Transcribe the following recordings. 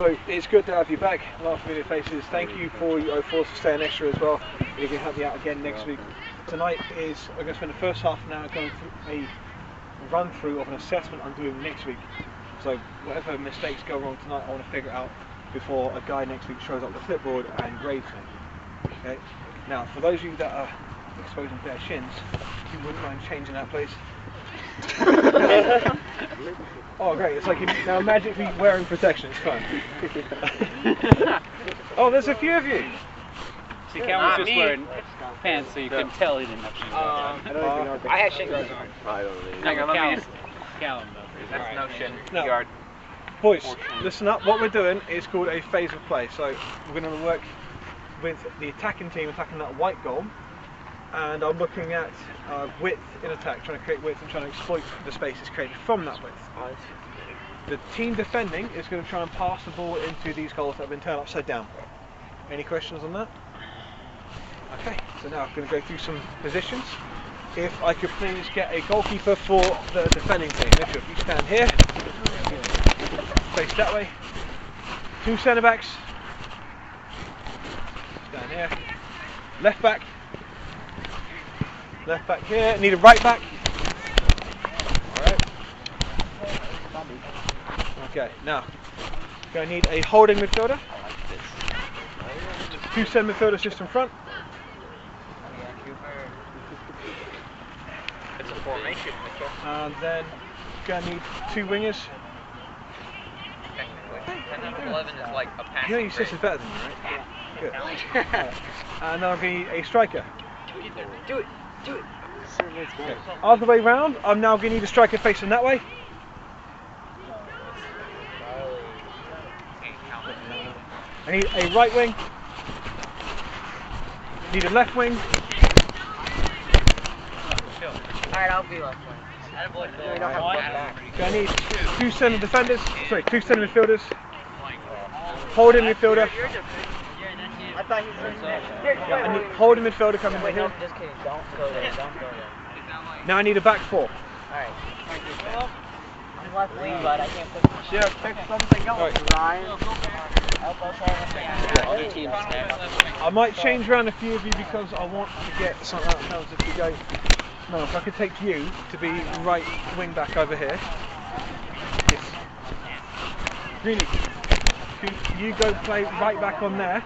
So it's good to have you back, a lot of familiar faces. Thank you for staying extra as well. We can help you out again next week. Tonight we're going to spend the first half an hour going through a run through of an assessment I'm doing next week. So whatever mistakes go wrong tonight, I want to figure it out before a guy next week shows up with a clipboard and grades me. Okay. Now, for those of you that are exposing bare shins, if you wouldn't mind changing that, please. Oh great, it's like now magically wearing protection, it's fun. Oh, there's a few of you. See, Cal was just wearing pants so you couldn't tell he didn't have shoes on. I had shin guards on. I don't really. No, Callum though. That's no shin guard. Boys, listen up, what we're doing is called a phase of play. So we're going to work with the attacking team attacking that white goal. And I'm looking at width in attack, trying to create width and trying to exploit the spaces created from that width. The team defending is going to try and pass the ball into these goals that have been turned upside down. Any questions on that? Okay, so now I'm going to go through some positions. If I could please get a goalkeeper for the defending team. If you stand here, face that way. 2 centre backs. Stand here. Left back. Left back here, need a right back. Alright. Okay, now, going to need a holding midfielder. 2 centre midfielders just in front. It's a formation, Mitchell. And then, going to need 2 wingers. Technically. 10 out of 11 is like a passing. You know your sister's better than you, right? Good. Right. And now I'm going to need a striker. Do it. Do it. Okay. Other way round, I'm now going to need a striker facing that way. I need a right wing. Need a left wing. Alright, I'll be left wing. I need 2 centre defenders. Sorry, 2 centre midfielders. Holding midfielder. I thought he was in there. Yeah, I need holding midfielder coming in here. Just kidding. Don't go there. Don't go there. Now I need a back 4. Alright. I'm left wing, but I can't put my shit. Pick something else. Ryan. Other teams have. I might change around a few of you because I want to get something out of house if you go. No, if I could take you to be right wing back over here. Yes. Really. Could you go play right back on there.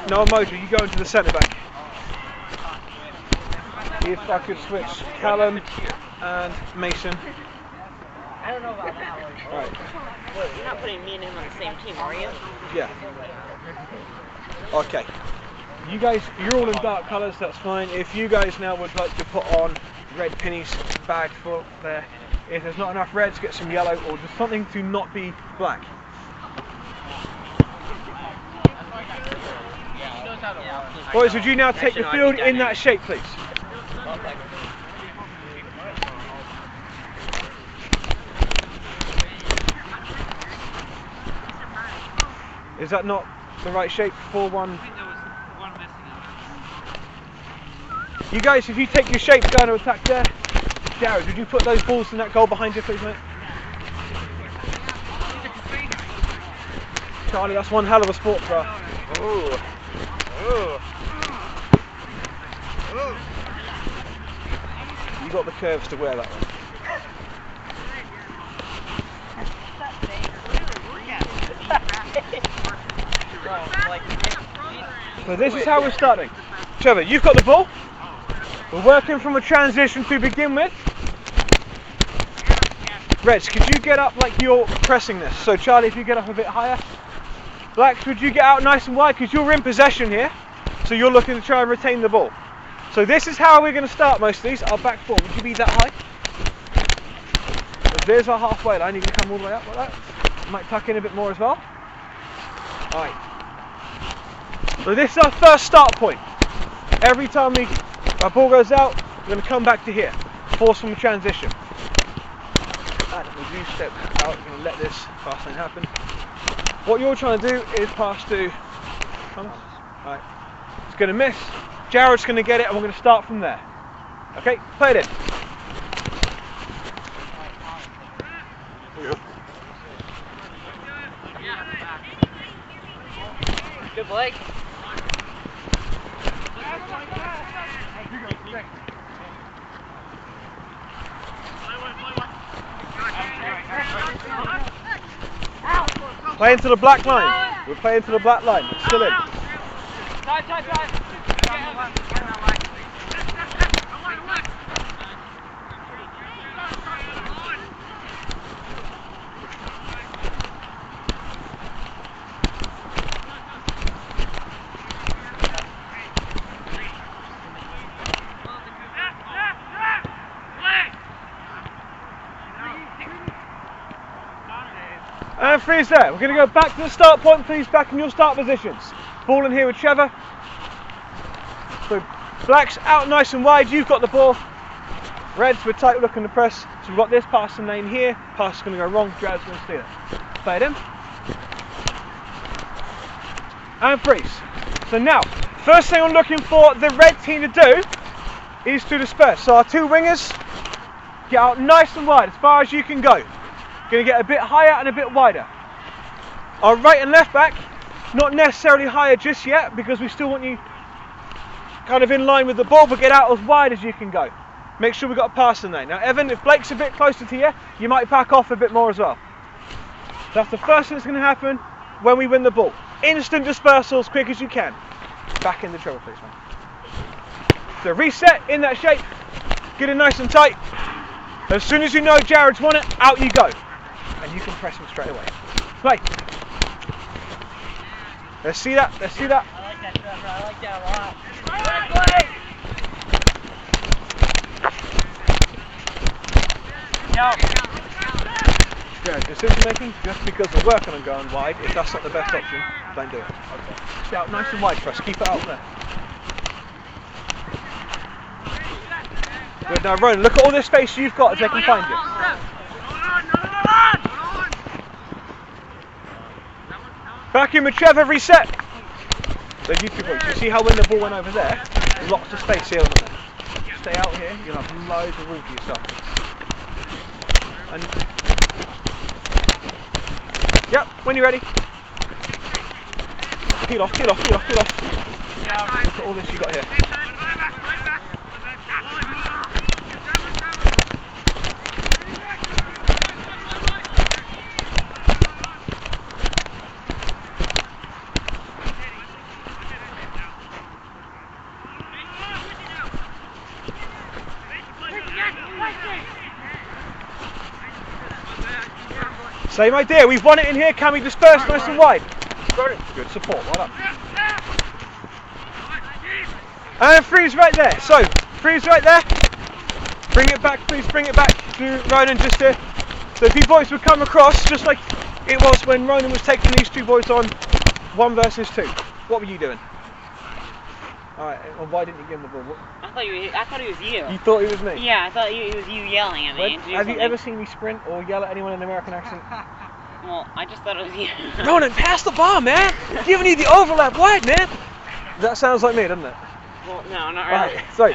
No, Mojo, you go into the centre back. If I could switch Callum and Mason. I don't know about that one. Right. Wait, you're not putting me and him on the same team, are you? Yeah. Okay. You guys, you're all in dark colours, that's fine. If you guys now would like to put on red pennies, bag full there. If there's not enough reds, get some yellow or just something to not be black. Boys, would you now take the field in that shape, please? Is that not the right shape? 4-1. You guys, if you take your shapes down to attack there, Jared, would you put those balls in that goal behind you, please, mate? Charlie, that's one hell of a sport, bro. Ooh. Ooh. You got the curves to wear that one. So this is how we're starting. Trevor, you've got the ball. We're working from a transition to begin with. Reds, could you get up like you're pressing this? So Charlie, if you get up a bit higher. Blacks, would you get out nice and wide because you're in possession here. So you're looking to try and retain the ball. So this is how we're going to start most of these. Our back 4, would you be that high? So there's our halfway line. You can come all the way up like that. Might tuck in a bit more as well. Alright. So this is our first start point. Every time our ball goes out, we're going to come back to here. Force from transition. And as you step out, you're going to let this fast lane happen. What you're trying to do is pass to Thomas. Alright. It's going to miss. Jared's going to get it and we're going to start from there. Okay, play it in. Good, Blake. Play into the black line. We're playing to the black line. It's still in. And freeze there. We're going to go back to the start point, please, back in your start positions. Ball in here with Trevor. So blacks out nice and wide, you've got the ball. Reds, we're tight looking to press. So we've got this passing lane here. Pass is going to go wrong, Drad's going to steal it. Play it in. And freeze. So now, first thing I'm looking for the red team to do is to disperse. So our two wingers, get out nice and wide, as far as you can go. Going to get a bit higher and a bit wider. Our right and left back, not necessarily higher just yet, because we still want you kind of in line with the ball, but get out as wide as you can go. Make sure we've got a passing lane. Now Evan, if Blake's a bit closer to you, you might back off a bit more as well. That's the first thing that's going to happen when we win the ball. Instant dispersal as quick as you can. Back in the treble, please, man. So reset in that shape, get it nice and tight. As soon as you know Jared's won it, out you go. And you can press him straight away. Play. Let's see that. Let's see that. I like that, Trevor. I like that a lot. Play. Jared, decision making, just because we're working on going wide, if that's not the best option, don't do it. Okay. Stay out nice and wide for us. Keep it out there. Good. Now, Ronan, look at all this space you've got as they can find you. Back in with Trevor, reset. So you 2 points. You see how when the ball went over there, lots of space here on the left. Stay out here, you'll have loads of room for yourself. And yep, when you're ready. Peel off, peel off, peel off, peel off. Look at all this you got here. Same idea, we've won it in here, can we disperse nice and wide? Good support, well done. And freeze right there, so freeze right there. Bring it back, please bring it back to Ronan just here. So if you boys would come across, just like it was when Ronan was taking these two boys on 1 versus 2. What were you doing? Alright, well, why didn't you give him the ball? I thought it was you. You thought it was me? Yeah, I thought it was you yelling at me. Have you ever seen me sprint or yell at anyone in an American accent? Well, I just thought it was you. Ronan, pass the ball, man! Giving you the overlap wide, man! That sounds like me, doesn't it? Well, no, not really. Right, so,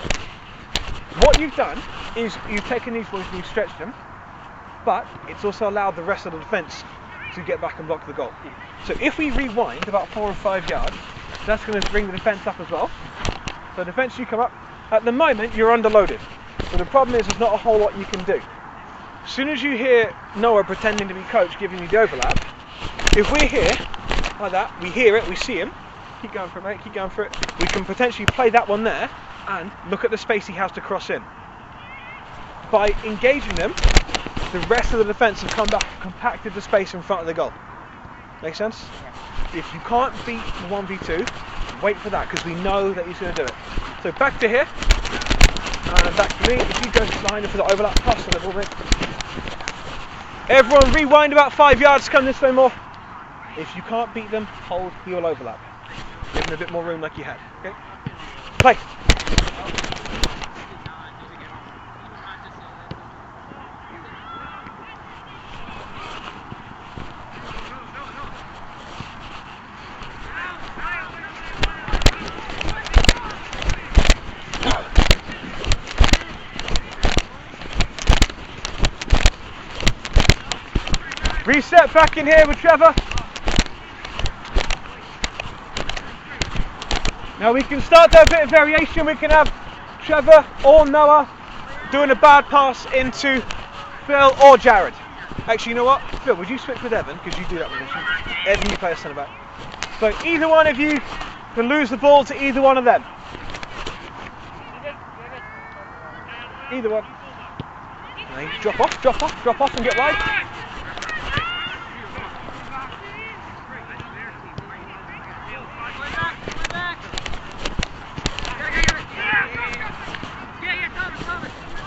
what you've done is you've taken these boys and you've stretched them, but it's also allowed the rest of the defence to get back and block the goal. Yeah. So if we rewind about 4 or 5 yards, that's going to bring the defence up as well. So defence, you come up. At the moment, you're underloaded. So the problem is there's not a whole lot you can do. As soon as you hear Noah pretending to be coach giving you the overlap, if we're here, like that, we hear it, we see him, keep going for it, mate, keep going for it, we can potentially play that one there and look at the space he has to cross in. By engaging them, the rest of the defence have come back and compacted the space in front of the goal. Make sense? If you can't beat the 1v2, wait for that, because we know that he's going to do it. So back to here, and back to me. If you go behind him for the overlap, pass a little bit. Everyone rewind about 5 yards, come this way more. If you can't beat them, hold your overlap. Give them a bit more room like you had. Okay? Play. Reset back in here with Trevor. Now we can start to have a bit of variation. We can have Trevor or Noah doing a bad pass into Phil or Jared. Actually, you know what? Phil, would you switch with Evan? Because you do that position. Evan, you play a centre back. So either one of you can lose the ball to either one of them. Either one. And you drop off and get wide.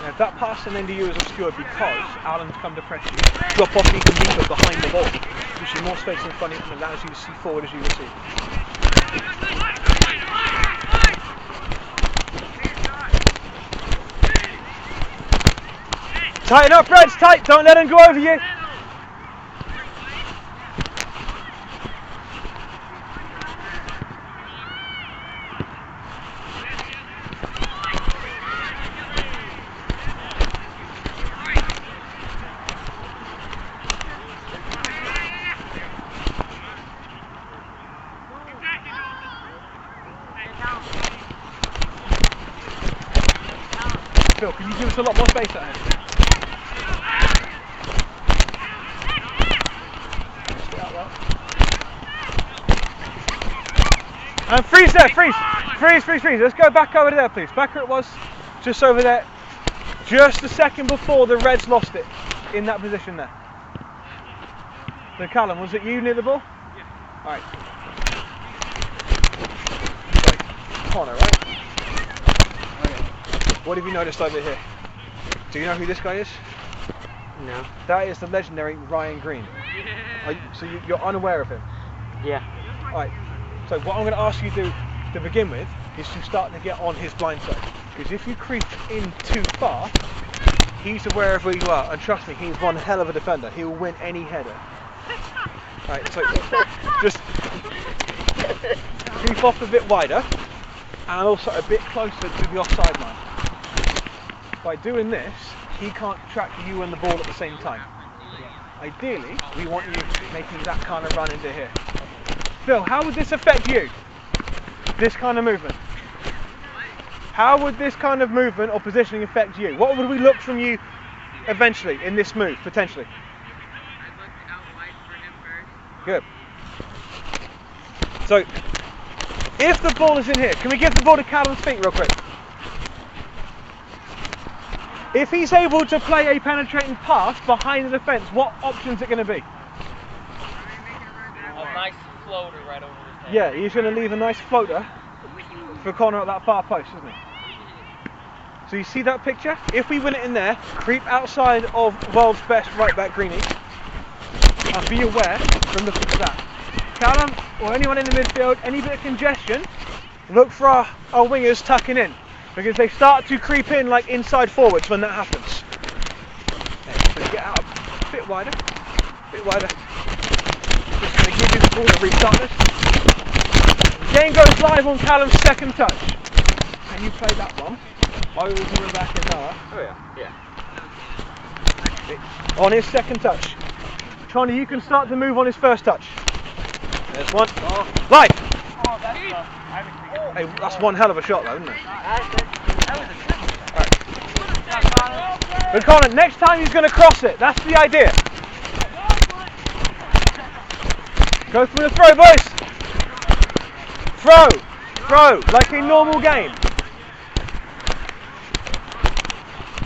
Now if that pass and into you is obscured because Alan's come to press you, drop off even deeper behind the ball. Gives you more space in front of you and allows you to see forward as you receive. Tighten up, Reds, tight, don't let him go over you. Phil, can you give us a lot more space at him? And freeze there, freeze. Let's go back over there, please. Back where it was, just over there. Just a second before the Reds lost it, in that position there. So Callum, was it you near the ball? Yeah. All right. Corner, right? Okay. What have you noticed over here? Do you know who this guy is? No. That is the legendary Ryan Green. So you're unaware of him? Yeah. All right. So what I'm going to ask you to begin with is to start to get on his blind side. Because if you creep in too far, he's aware of where you are. And trust me, he's one hell of a defender. He will win any header. Right, so just creep off a bit wider and also a bit closer to the offside line. By doing this, he can't track you and the ball at the same time. Ideally, we want you making that kind of run into here. Phil, how would this affect you? This kind of movement? How would this kind of movement or positioning affect you? What would we look from you eventually in this move, potentially? Good. So, if the ball is in here, can we give the ball to Callum's feet real quick? If he's able to play a penetrating pass behind the defence, what option is it going to be? A nice floater right over his head. Yeah, he's going to leave a nice floater for a corner at that far post, isn't he? So you see that picture? If we win it in there, creep outside of world's best right back Greenie, and be aware from looking at that. Callum, or anyone in the midfield, any bit of congestion, look for our wingers tucking in, because they start to creep in like inside forwards when that happens. So get out a bit wider. Just going to give you the ball to restart this. The game goes live on Callum's second touch. Can you play that one? Over to Rebecca Noah. Oh yeah. On his second touch. Tony, you can start to move on his first touch. There's one. Oh. Live! Oh, that's Hey, that's one hell of a shot though, isn't it? Right. But Colin, next time he's going to cross it. That's the idea. Go for the throw, boys. Throw, like a normal game.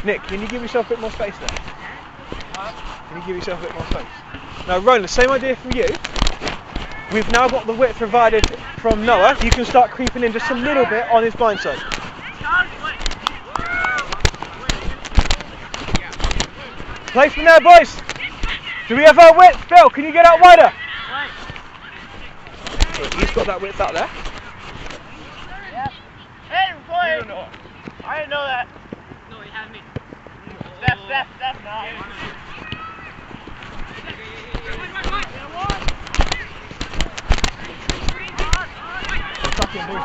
Nick, can you give yourself a bit more space there? Can you give yourself a bit more space? Now, Roland, same idea from you. We've now got the width provided from Noah. You can start creeping in just a little bit on his blind side. Play from there, boys. Do we have our width? Phil, can you get out wider? He's got that width out there. Yep. Hey, boy! I didn't know that. No, he had me. Steph, no.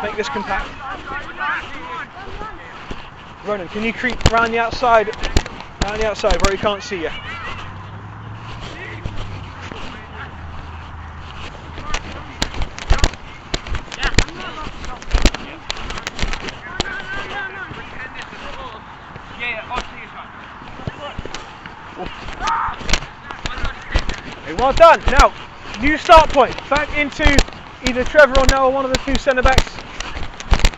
Make this compact. Ronan, can you creep round the outside where he can't see you? Well done. Now, new start point. Back into either Trevor or Noah, one of the two centre backs.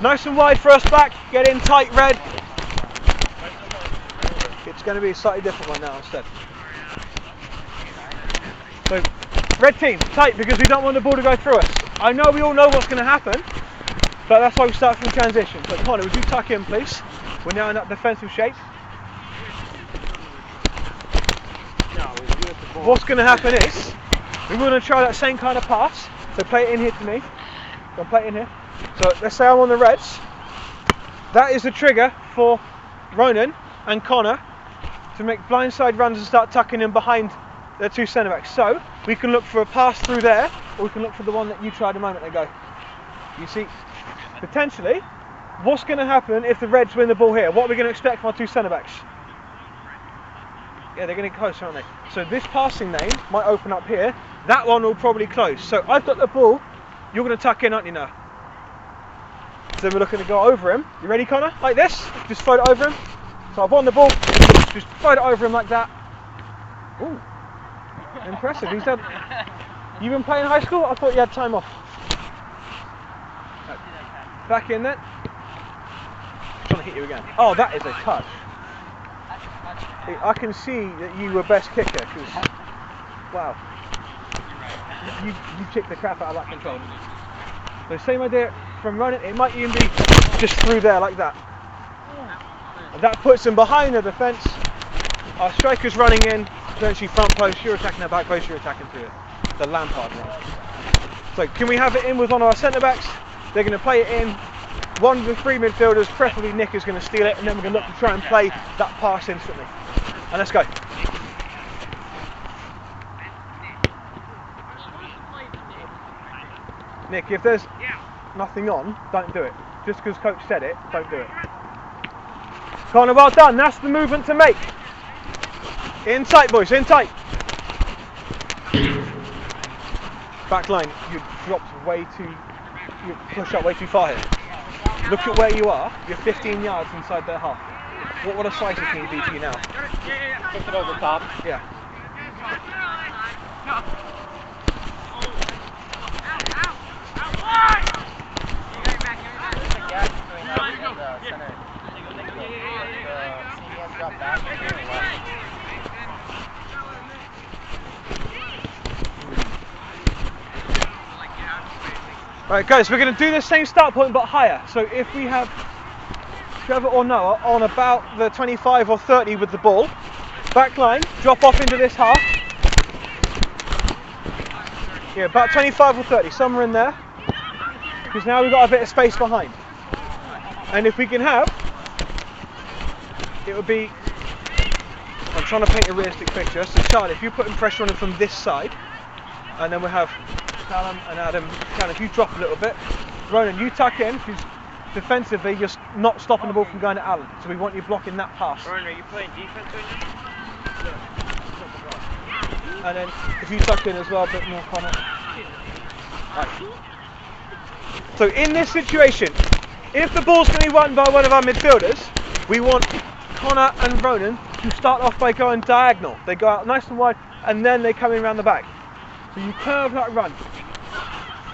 Nice and wide for us back. Get in tight, Red. It's going to be a slightly different one now instead. So, Red team, tight because we don't want the ball to go through us. I know we all know what's going to happen, but that's why we start from transition. So Connor, would you tuck in please? We're now in that defensive shape. What's going to happen is, we're going to try that same kind of pass. So play it in here to me. Go play it in here. So let's say I'm on the Reds. That is the trigger for Ronan and Connor to make blindside runs and start tucking in behind their two centre backs. So we can look for a pass through there, or we can look for the one that you tried a moment ago. You see, potentially, what's going to happen if the Reds win the ball here? What are we going to expect from our two centre backs? Yeah, they're going to get close, aren't they? So this passing lane might open up here. That one will probably close. So I've got the ball. You're going to tuck in, aren't you now? So we're looking to go over him. You ready, Connor? Like this? Just float it over him. So I've won the ball. Just float it over him like that. Ooh, impressive. He's done. You've been playing high school? I thought you had time off. Right. Back in then. I'm trying to hit you again. Oh, that is a touch. I can see that you were best kicker because, wow, you kicked the crap out of that control. So same idea from running. It might even be just through there like that. And that puts him behind the defence. Our striker's running in, eventually front post. You're attacking the back post. You're attacking through the Lampard run. So can we have it in with one of our centre backs? They're going to play it in. One of the three midfielders, preferably Nick, is going to steal it, and then we're going to look to try and play that pass instantly. And let's go. Nick, if there's nothing on, don't do it. Just because coach said it, don't do it. Connor, well done. That's the movement to make. In tight, boys, in tight. Back line, you dropped way too, you push up way too far here. Look at where you are. You're 15 yards inside their half. What would a slicer team be to you now? Push it over the top. Yeah. Right guys, we're going to do the same start point but higher. So if we have Trevor or Noah on about the 25 or 30 with the ball, back line, drop off into this half. Yeah, about 25 or 30, somewhere in there. Because now we've got a bit of space behind. And if we can have, it would be, I'm trying to paint a realistic picture. So Charlie, if you're putting pressure on him from this side, and then we'll have Callum and Adam. Callum, if you drop a little bit, Ronan, you tuck in, because defensively you're not stopping the ball from going to Alan. So we want you blocking that pass. Ronan, are you playing defense right now? And then if you tuck in as well, a bit more Connor. Right. So in this situation, if the ball's going to be won by one of our midfielders, we want Connor and Ronan to start off by going diagonal. They go out nice and wide and then they come in around the back. So you curve that run.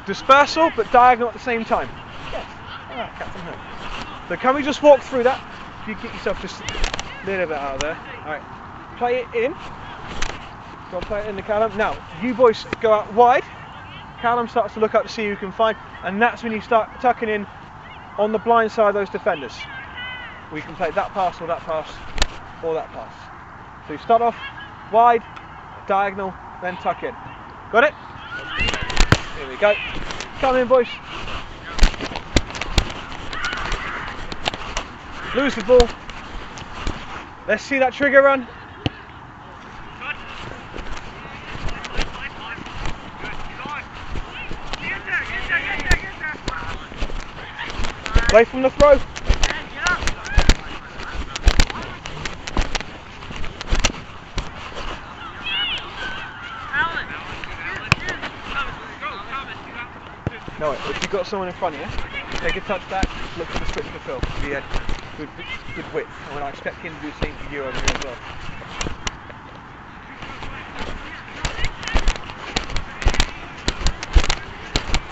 Dispersal but diagonal at the same time. Yes. Alright, Captain Hook. So can we just walk through that? If you get yourself just a little bit out of there. Alright. Play it in. Go and play it in the Callum. Now, you boys go out wide. Callum starts to look up to see who you can find, and that's when you start tucking in on the blind side of those defenders. We can play that pass or that pass or that pass. So you start off wide, diagonal, then tuck in. Got it? Here we go. Come in, boys. Lose the ball. Let's see that trigger run. Play from the throw. No, if you've got someone in front of you, take a touch back, look for the switch to Phil. He had good width, and I expect him to do the same for you over here as well.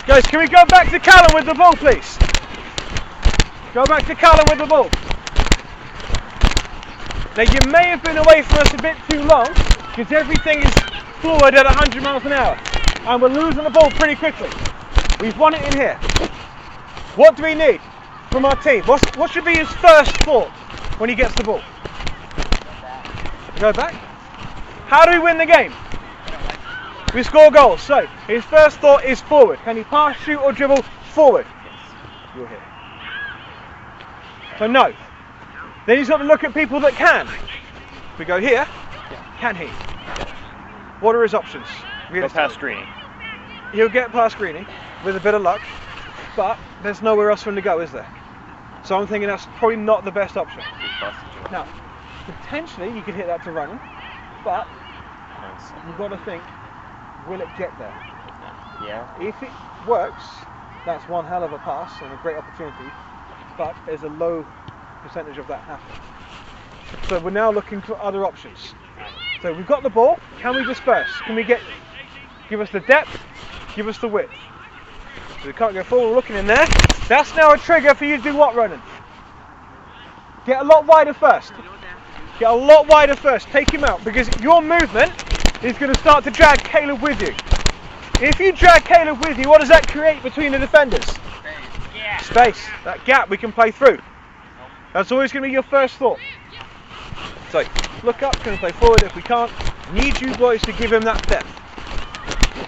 Guys, can we go back to Callum with the ball, please? Go back to Callum with the ball. Now, you may have been away from us a bit too long because everything is forward at 100 miles an hour and we're losing the ball pretty quickly. We've won it in here. What do we need from our team? What should be his first thought when he gets the ball? Go back. How do we win the game? We score goals. So his first thought is forward. Can he pass, shoot or dribble? Forward. You're here. So no. Then he's got to look at people that can. If we go here, can he? What are his options? Go past screening. He'll get past screening with a bit of luck, but there's nowhere else for him to go, is there? So I'm thinking that's probably not the best option. Now, potentially you could hit that to running, but you've got to think, will it get there? Yeah. If it works, that's one hell of a pass and a great opportunity, but there's a low percentage of that happening. So we're now looking for other options. So we've got the ball, can we disperse? Can we give us the depth, give us the width? So we can't go forward, looking in there. That's now a trigger for you to do what, Ronan? Get a lot wider first. Get a lot wider first, take him out, because your movement is going to start to drag Caleb with you. If you drag Caleb with you, what does that create between the defenders? Space, that gap we can play through. That's always going to be your first thought. So, look up, can we play forward? If we can't, need you boys to give him that depth.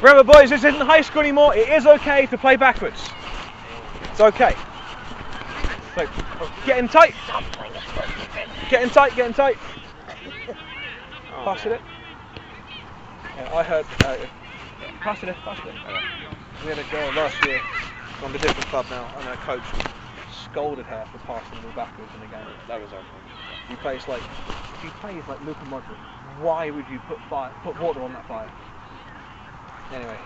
Remember boys, this isn't high school anymore, it is okay to play backwards. It's okay. So, get in tight. Get in tight, get in tight. Pass it. Yeah, I heard, pass it. We had a girl last year on a different club now, and her coach scolded her for passing the ball backwards in the game. That was our point. He plays like Luka Modric. Why would you put water on that fire? Anyway,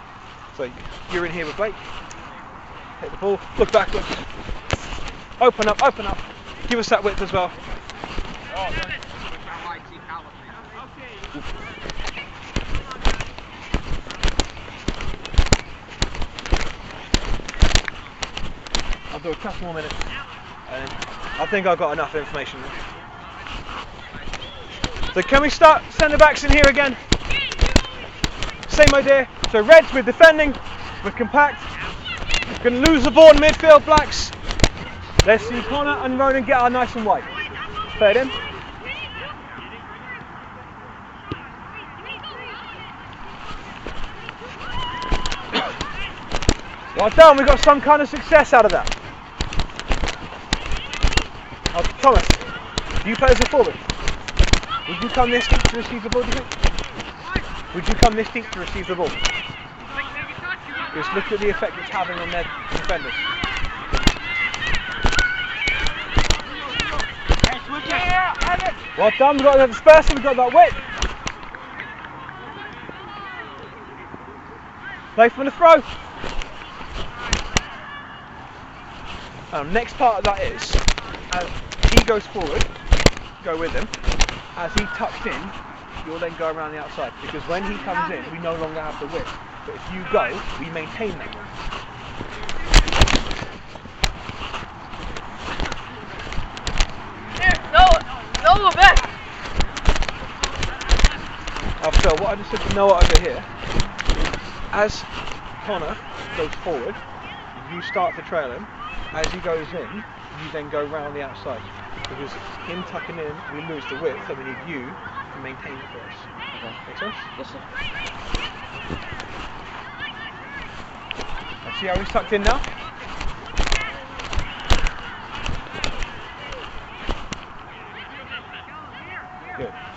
so you're in here with Blake. Hit the ball, look backwards. Open up. Give us that width as well. I'll do a couple more minutes. And I think I've got enough information. So can we start centre backs in here again? Same idea. So Reds, we're defending, we're compact. We're going to lose the ball in midfield, Blacks. Let's see Connor and Ronan get our nice and wide. Play it in. Well done, we got some kind of success out of that. Oh, Thomas, you play as a forward. Would you come this deep to receive the ball, do you think? Would you come this deep to receive the ball? Just look at the effect it's having on their defenders. Well done, we've got that dispersal, we've got that width. Play from the throw. Next part of that is, as he goes forward, go with him. As he tucks in, you'll then go around the outside, because when he comes in, we no longer have the width. But if you go, we maintain that width. No, back. So what I just said to Noah over here, as Connor goes forward, you start to trail him. As he goes in, you then go round the outside. Because him tucking in, we lose the width, so we need you to maintain it for us. Okay. Make sense? Yes, sir. Let's see how he's tucked in now.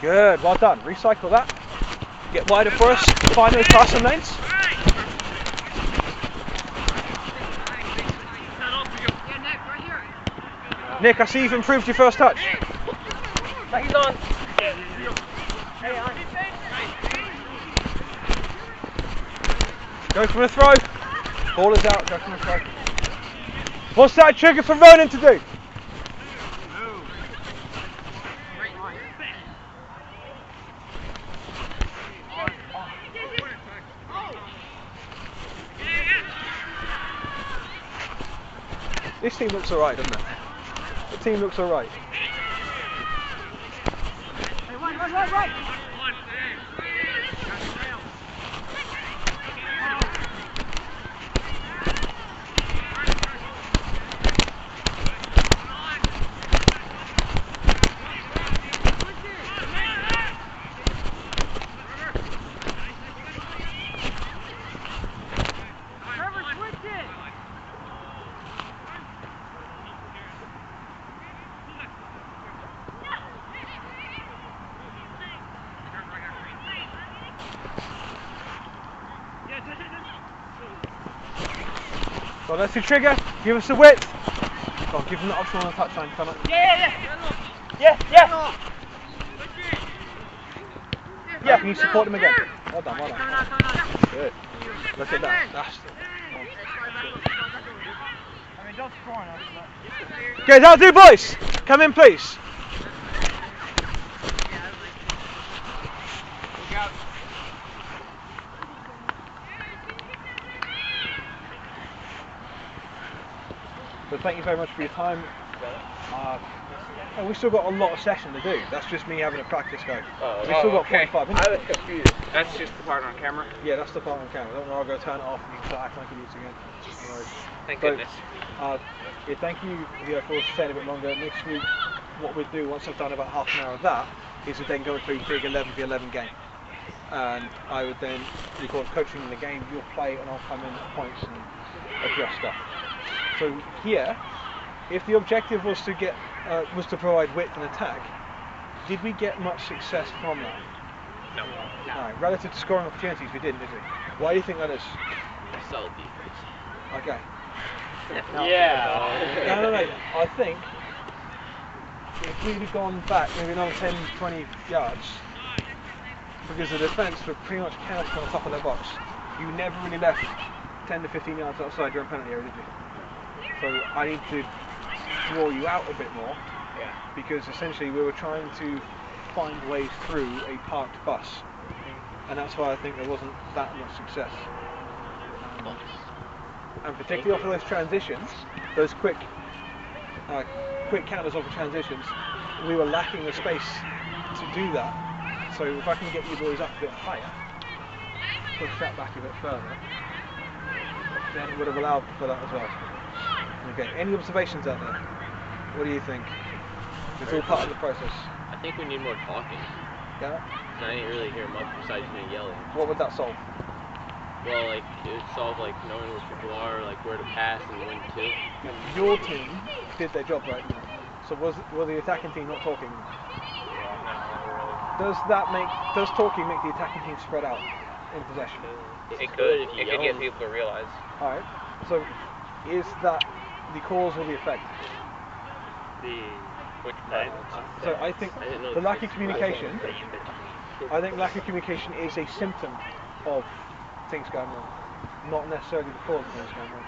Good, well done. Recycle that. Get wider for us. Find those passing lanes. Nick, I see you've improved your first touch. He's on. Go for the throw. Ball is out, go for the throw. What's that trigger for Ronan to do? This team looks alright, doesn't it? The team looks alright. So let's do trigger, give us the width. Go on, give them the option on the touchline, come on. Yeah. Yeah, can you support them again? Well done, well done. Good. Look at that. That's Don't score on us, but... okay, that'll do, boys. Come in, please. So thank you very much for your time. And we've still got a lot of session to do. That's just me having a practice go. We've still got 45 minutes. I was confused. That's just the part on camera? Yeah, that's the part on camera. Don't worry, I'll go turn it off and you can start acting like idiots again. Alright. Thank So, goodness. Yeah, thank you for staying a bit longer. Next week, what we'll do once I've done about half an hour of that is we'll then go through big 11v11 game. And I would then record coaching in the game, you'll play and I'll come in at points and address stuff. So here, if the objective was to get was to provide width and attack, did we get much success from that? No. Alright, relative to scoring opportunities, we didn't, did we? Why do you think that is? Solid defense. Okay. Yeah. No. I think if we'd have gone back maybe another 10, 20 yards, because the defence were pretty much camped on the top of their box, you never really left 10 to 15 yards outside your own penalty area, did you? So I need to draw you out a bit more, because essentially we were trying to find ways through a parked bus, and that's why I think there wasn't that much success. And particularly off of those transitions, those quick counters off of transitions, we were lacking the space to do that. So if I can get you boys up a bit higher, push that back a bit further, then it would have allowed for that as well. Okay, any observations out there? What do you think? It's all part of the process. I think we need more talking. Yeah? I didn't really hear much besides me yelling. What would that solve? Well, like, it would solve, like, knowing where people are, like, where to pass and when to. Your team did their job right. So were the attacking team not talking? Does talking make the attacking team spread out in possession? It could if you get people to realize. Alright, so is that the cause or the effect? Which So I think the lack of communication, is a symptom of things going wrong, not necessarily the cause of things going wrong.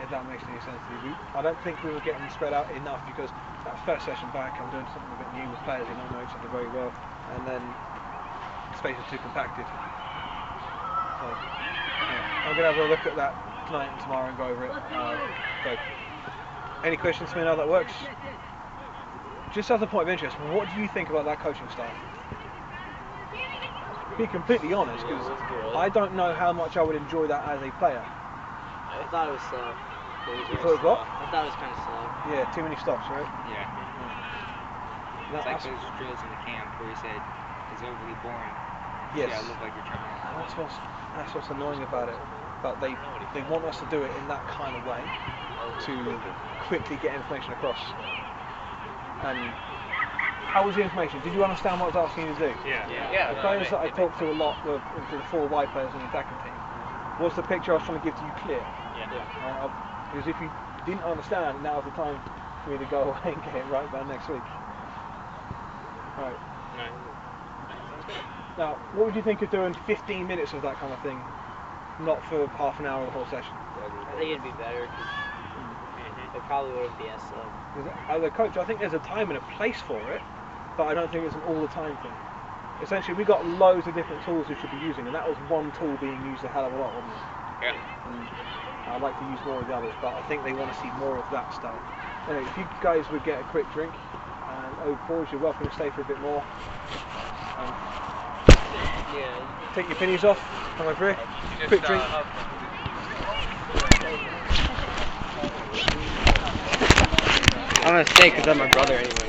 If that makes any sense to you. I don't think we were getting spread out enough, because that first session back I'm doing something a bit new with players who don't know each other very well, and then space is too compacted. So yeah, I'm going to have a look at that tonight and tomorrow and go over it. So, any questions for me now that works? Just as a point of interest, what do you think about that coaching style? Be completely honest, because I don't know how much I would enjoy that as a player. I thought it was slow. You thought it was what? I thought it was kind of slow. Yeah, too many stops, right? Yeah. That, It's like those drills in the camp where he said it's overly boring. yes, Yeah, it looked like you're trying to... that's what's annoying about it. But they want us to do it in that kind of way to quickly get information across. And how was the information? Did you understand what I was asking you to do? Yeah. The players that I talked to a lot were the 4 white players in the attacking team. Was the picture I was trying to give to you clear? Because if you didn't understand, now's the time for me to go away and get it right by next week. Right. Now, what would you think of doing 15 minutes of that kind of thing, not for half an hour of the whole session? I think it'd be better, because it probably wouldn't be as slow. As a coach, I think there's a time and a place for it, but I don't think it's an all the time thing. Essentially, we got loads of different tools we should be using, and that was one tool being used a hell of a lot, wasn't it? Yeah. I'd like to use more of the others, but I think they want to see more of that style. Anyway, if you guys would get a quick drink, and boys, you're welcome to stay for a bit more. Take your pennies off, come over here, quick drink. I'm gonna stay because I'm my brother anyway.